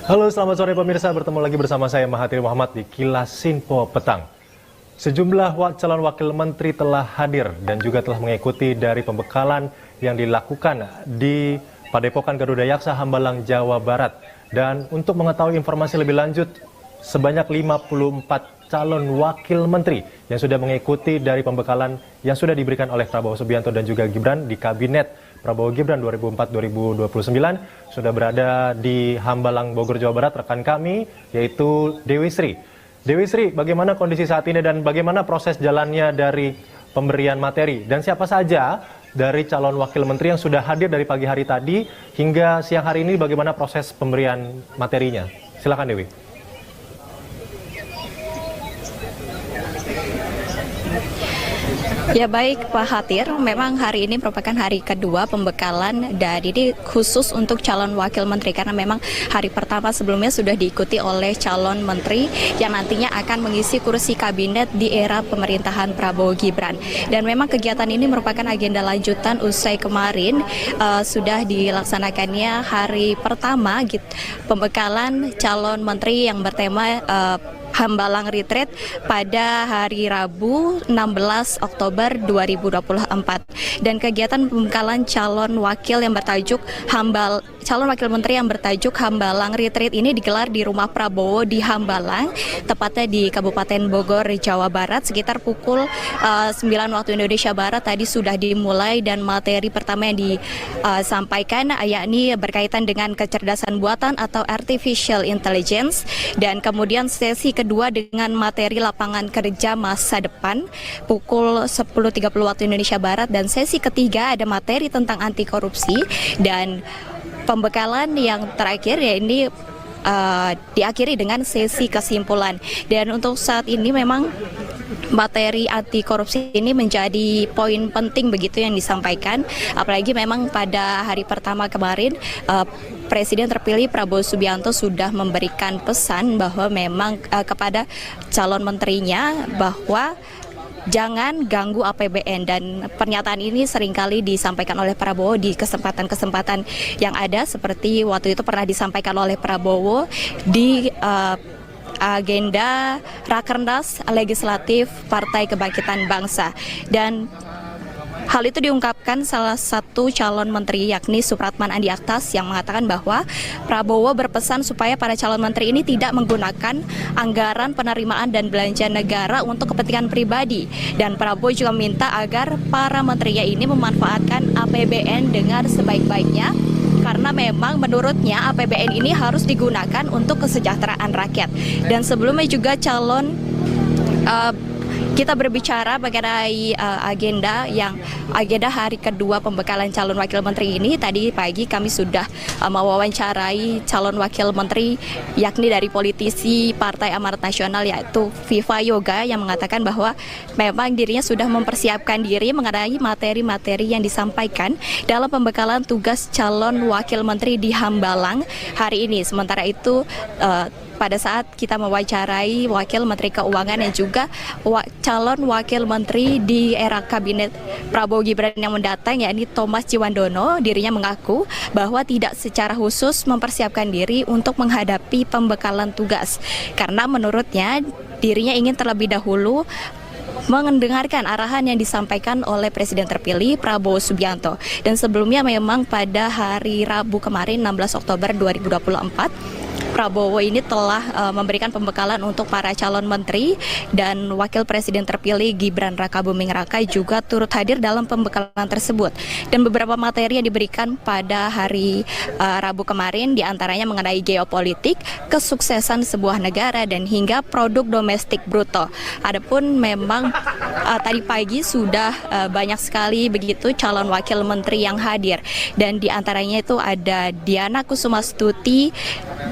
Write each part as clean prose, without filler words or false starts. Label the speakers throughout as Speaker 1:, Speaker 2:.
Speaker 1: Halo, selamat sore pemirsa. Bertemu lagi bersama saya Mahathir Muhammad di Kilas Info Petang. Sejumlah calon wakil menteri telah hadir dan juga telah mengikuti dari pembekalan yang dilakukan di Padepokan Garuda Yaksa, Hambalang, Jawa Barat. Dan untuk mengetahui informasi lebih lanjut, sebanyak 54 calon wakil menteri yang sudah mengikuti dari pembekalan yang sudah diberikan oleh Prabowo Subianto dan juga Gibran di Kabinet Prabowo Gibran 2004-2029 sudah berada di Hambalang, Bogor, Jawa Barat. Rekan kami yaitu Dewi Sri. Dewi Sri, bagaimana kondisi saat ini dan bagaimana proses jalannya dari pemberian materi? Dan siapa saja dari calon wakil menteri yang sudah hadir dari pagi hari tadi hingga siang hari ini, bagaimana proses pemberian materinya? Silakan Dewi.
Speaker 2: Ya baik Pak Hatir, memang hari ini merupakan hari kedua pembekalan dan ini khusus untuk calon wakil menteri karena memang hari pertama sebelumnya sudah diikuti oleh calon menteri yang nantinya akan mengisi kursi kabinet di era pemerintahan Prabowo Gibran. Dan memang kegiatan ini merupakan agenda lanjutan usai kemarin sudah dilaksanakannya hari pertama pembekalan calon menteri yang bertema Hambalang Retreat pada hari Rabu 16 Oktober 2024 dan kegiatan pembekalan calon wakil menteri yang bertajuk Hambalang Retreat ini digelar di rumah Prabowo di Hambalang, tepatnya di Kabupaten Bogor, Jawa Barat sekitar pukul 9 waktu Indonesia Barat tadi sudah dimulai dan materi pertama yang disampaikan yakni berkaitan dengan kecerdasan buatan atau artificial intelligence dan kemudian sesi kedua dengan materi lapangan kerja masa depan pukul 10.30 waktu Indonesia Barat dan sesi ketiga ada materi tentang anti korupsi dan pembekalan yang terakhir ya ini diakhiri dengan sesi kesimpulan. Dan untuk saat ini memang materi anti korupsi ini menjadi poin penting begitu yang disampaikan, apalagi memang pada hari pertama kemarin Presiden terpilih Prabowo Subianto sudah memberikan pesan bahwa memang kepada calon menterinya bahwa jangan ganggu APBN dan pernyataan ini seringkali disampaikan oleh Prabowo di kesempatan-kesempatan yang ada seperti waktu itu pernah disampaikan oleh Prabowo di agenda Rakernas Legislatif Partai Kebangkitan Bangsa dan hal itu diungkapkan salah satu calon menteri yakni Supratman Andi Aktas yang mengatakan bahwa Prabowo berpesan supaya para calon menteri ini tidak menggunakan anggaran penerimaan dan belanja negara untuk kepentingan pribadi dan Prabowo juga minta agar para menterinya ini memanfaatkan APBN dengan sebaik-baiknya karena memang menurutnya APBN ini harus digunakan untuk kesejahteraan rakyat. Dan sebelumnya juga kita berbicara mengenai agenda hari kedua pembekalan calon wakil menteri ini. Tadi pagi kami sudah mewawancarai calon wakil menteri yakni dari politisi Partai Amanat Nasional yaitu Viva Yoga yang mengatakan bahwa memang dirinya sudah mempersiapkan diri mengenai materi-materi yang disampaikan dalam pembekalan tugas calon wakil menteri di Hambalang hari ini. Sementara itu pada saat kita mewawancarai Wakil Menteri Keuangan dan juga calon Wakil Menteri di era Kabinet Prabowo Gibran yang mendatang yakni Thomas Ciwandono, dirinya mengaku bahwa tidak secara khusus mempersiapkan diri untuk menghadapi pembekalan tugas karena menurutnya dirinya ingin terlebih dahulu mendengarkan arahan yang disampaikan oleh Presiden terpilih Prabowo Subianto. Dan sebelumnya memang pada hari Rabu kemarin 16 Oktober 2024 Prabowo ini telah memberikan pembekalan untuk para calon menteri dan Wakil Presiden terpilih Gibran Rakabuming Raka juga turut hadir dalam pembekalan tersebut. Dan beberapa materi yang diberikan pada hari Rabu kemarin diantaranya mengenai geopolitik, kesuksesan sebuah negara dan hingga produk domestik bruto. Adapun memang tadi pagi sudah banyak sekali begitu calon wakil menteri yang hadir dan diantaranya itu ada Diana Kusumastuti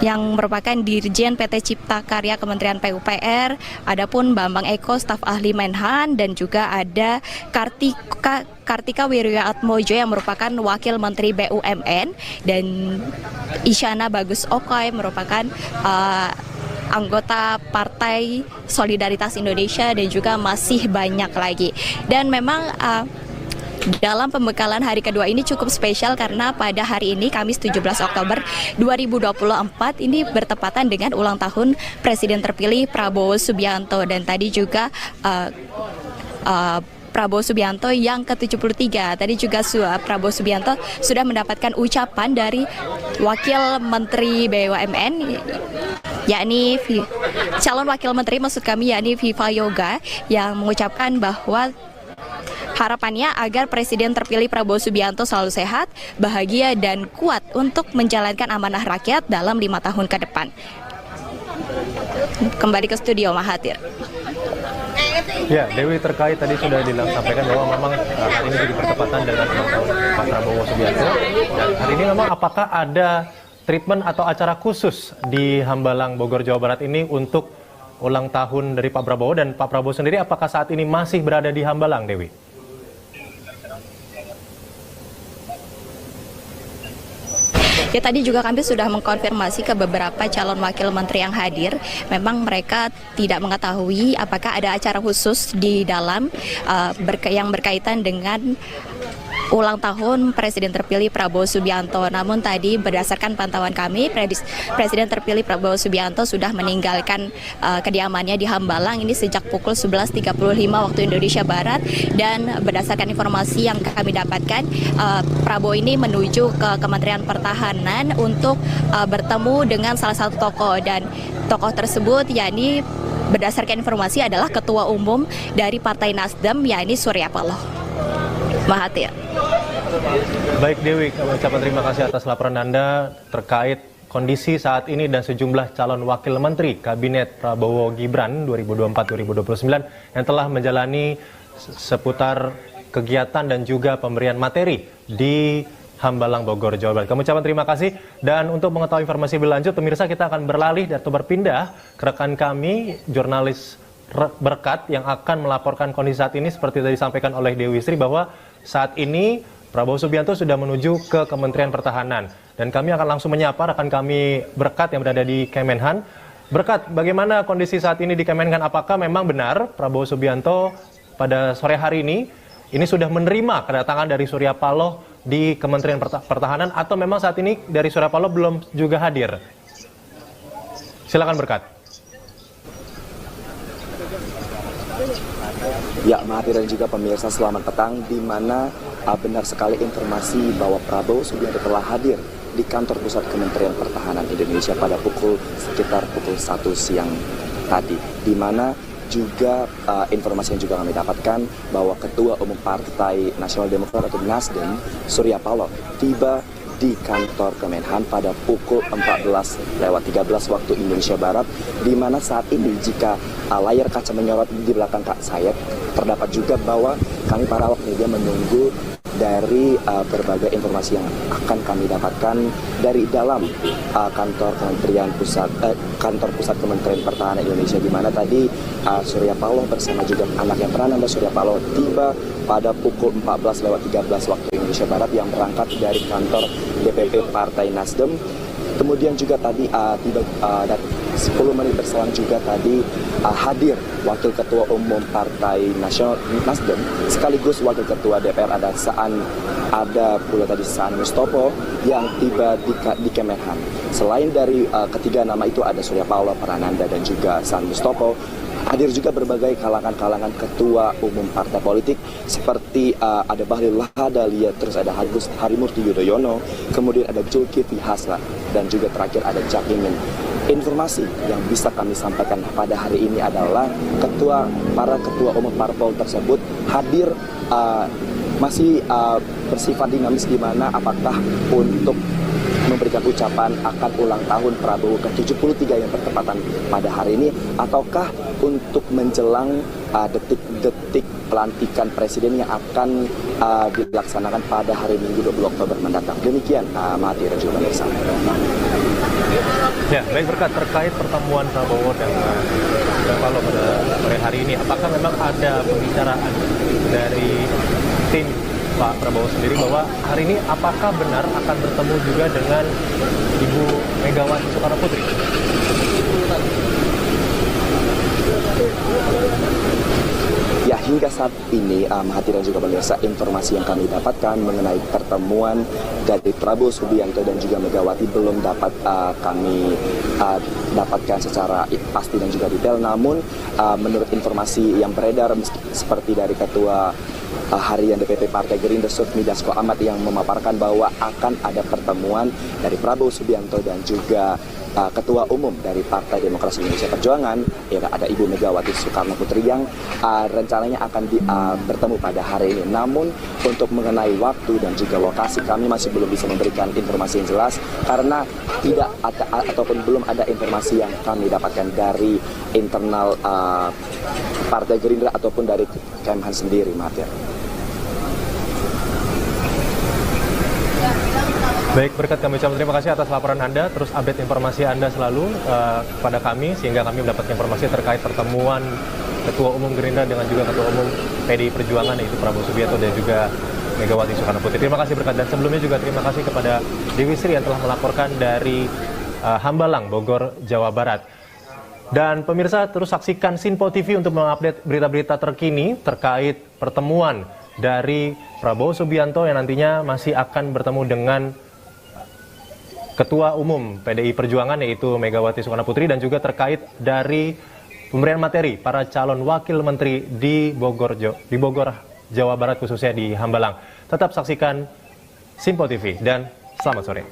Speaker 2: yang merupakan Dirjen PT Cipta Karya Kementerian PUPR, adapun Bambang Eko staf ahli Menhan dan juga ada Kartika Wiryaatmojo yang merupakan Wakil Menteri BUMN dan Isyana Bagus Okoy merupakan anggota Partai Solidaritas Indonesia dan juga masih banyak lagi. Dan memang dalam pembekalan hari kedua ini cukup spesial karena pada hari ini Kamis 17 Oktober 2024 ini bertepatan dengan ulang tahun Presiden terpilih Prabowo Subianto, dan tadi juga Prabowo Subianto yang ke-73. Tadi juga Prabowo Subianto sudah mendapatkan ucapan dari Wakil Menteri BUMN, yakni calon Wakil Menteri maksud kami, yakni Viva Yoga, yang mengucapkan bahwa harapannya agar Presiden terpilih Prabowo Subianto selalu sehat, bahagia, dan kuat untuk menjalankan amanah rakyat dalam 5 tahun ke depan. Kembali ke studio, Mahathir.
Speaker 1: Ya, Dewi, terkait tadi sudah disampaikan bahwa memang hari ini jadi bertepatan dengan ulang tahun Pak Prabowo Subianto. Dan hari ini memang apakah ada treatment atau acara khusus di Hambalang, Bogor, Jawa Barat ini untuk ulang tahun dari Pak Prabowo, dan Pak Prabowo sendiri apakah saat ini masih berada di Hambalang, Dewi?
Speaker 2: Ya, tadi juga kami sudah mengkonfirmasi ke beberapa calon wakil menteri yang hadir. Memang mereka tidak mengetahui apakah ada acara khusus di dalam yang berkaitan dengan ulang tahun Presiden terpilih Prabowo Subianto. Namun tadi berdasarkan pantauan kami, Presiden terpilih Prabowo Subianto sudah meninggalkan kediamannya di Hambalang ini sejak pukul 11.35 waktu Indonesia Barat, dan berdasarkan informasi yang kami dapatkan, Prabowo ini menuju ke Kementerian Pertahanan untuk bertemu dengan salah satu tokoh, dan tokoh tersebut yakni berdasarkan informasi adalah Ketua Umum dari Partai Nasdem, yakni Surya Paloh. Mahathir.
Speaker 1: Baik, Dewi, kami ucapkan terima kasih atas laporan Anda terkait kondisi saat ini dan sejumlah calon wakil menteri Kabinet Prabowo Gibran 2024-2029 yang telah menjalani seputar kegiatan dan juga pemberian materi di Hambalang, Bogor, Jawa Barat. Kami ucapkan terima kasih, dan untuk mengetahui informasi lebih lanjut, pemirsa, kita akan beralih atau berpindah ke rekan kami, jurnalis Berkat, yang akan melaporkan kondisi saat ini seperti tadi disampaikan oleh Dewi Sri, bahwa saat ini Prabowo Subianto sudah menuju ke Kementerian Pertahanan, dan kami akan langsung menyapa rekan kami Berkat yang berada di Kemenhan. Berkat, bagaimana kondisi saat ini di Kemenhan? Apakah memang benar Prabowo Subianto pada sore hari ini sudah menerima kedatangan dari Surya Paloh di Kementerian Pertahanan, atau memang saat ini dari Surya Paloh belum juga hadir? Silakan, Berkat.
Speaker 3: Ya, Mahathir dan juga pemirsa, selamat petang, di mana benar sekali informasi bahwa Prabowo Subianto telah hadir di kantor pusat Kementerian Pertahanan Indonesia pada sekitar pukul 1 siang tadi, di mana juga informasi yang juga kami dapatkan bahwa Ketua Umum Partai Nasional Demokrat atau Nasdem, Surya Paloh, tiba di kantor Kemenhan pada pukul 14:13 waktu Indonesia Barat, di mana saat ini jika layar kaca menyorot di belakang Kak saya, terdapat juga bahwa kami para awak media menunggu dari berbagai informasi yang akan kami dapatkan dari dalam kantor pusat Kementerian Pertahanan Indonesia, di mana tadi Surya Paloh bersama juga anaknya Prananda Surya Paloh tiba pada pukul 14:13 waktu Indonesia Barat yang berangkat dari kantor DPP Partai Nasdem. Kemudian juga tadi tiba 10 menit berselang juga tadi hadir Wakil Ketua Umum Partai Nasional Nasdem sekaligus Wakil Ketua DPR ada pula tadi Saan Mustopo yang tiba di Kemenhan. Selain dari ketiga nama itu ada Surya Paloh, Prananda, dan juga Saan Mustopo, hadir juga berbagai kalangan-kalangan ketua umum partai politik seperti ada Bahlil Lahadalia, terus ada Agus Harimurti Yudhoyono, kemudian ada Zulkifli Hasan, dan juga terakhir ada Cak Imin. Informasi yang bisa kami sampaikan pada hari ini adalah para ketua umum parpol tersebut hadir masih bersifat dinamis, di mana apakah untuk memberikan ucapan akan ulang tahun Prabowo ke-73 yang bertepatan pada hari ini, ataukah untuk menjelang detik-detik pelantikan presiden yang akan dilaksanakan pada hari Minggu 20 Oktober mendatang. Demikian Mahathir dan juga pemirsa.
Speaker 1: Ya, baik, Berkat, terkait pertemuan Prabowo dan Surya Paloh pada sore hari ini, apakah memang ada pembicaraan dari tim Pak Prabowo sendiri bahwa hari ini apakah benar akan bertemu juga dengan Ibu Megawati Soekarno Putri?
Speaker 3: Ya, hingga saat ini Mahathir dan juga pemirsa, informasi yang kami dapatkan mengenai pertemuan dari Prabowo Subianto dan juga Megawati belum dapat kami dapatkan secara pasti dan juga detail. Namun menurut informasi yang beredar seperti dari Ketua Harian DPP Partai Gerindra Sufmi Dasko Ahmad yang memaparkan bahwa akan ada pertemuan dari Prabowo Subianto dan juga Ketua Umum dari Partai Demokrasi Indonesia Perjuangan, ada Ibu Megawati Soekarno Putri yang rencananya akan bertemu pada hari ini. Namun untuk mengenai waktu dan juga lokasi kami masih belum bisa memberikan informasi yang jelas karena tidak ada ataupun belum ada informasi yang kami dapatkan dari internal Partai Gerindra ataupun dari Kemhan sendiri, Mahathir.
Speaker 1: Baik, berkat kami ucapkan terima kasih atas laporan Anda, terus update informasi Anda selalu kepada kami, sehingga kami mendapat informasi terkait pertemuan Ketua Umum Gerindra dengan juga Ketua Umum PDI Perjuangan, yaitu Prabowo Subianto dan juga Megawati Soekarno Putri. Terima kasih berkat, dan sebelumnya juga terima kasih kepada Dewi Sri yang telah melaporkan dari Hambalang, Bogor, Jawa Barat. Dan pemirsa, terus saksikan Sinpo TV untuk mengupdate berita-berita terkini terkait pertemuan dari Prabowo Subianto yang nantinya masih akan bertemu dengan Ketua Umum PDI Perjuangan, yaitu Megawati Soekarno Putri, dan juga terkait dari pemberian materi para calon wakil menteri di Bogor, Jawa Barat, khususnya di Hambalang. Tetap saksikan Sinpo TV dan selamat sore.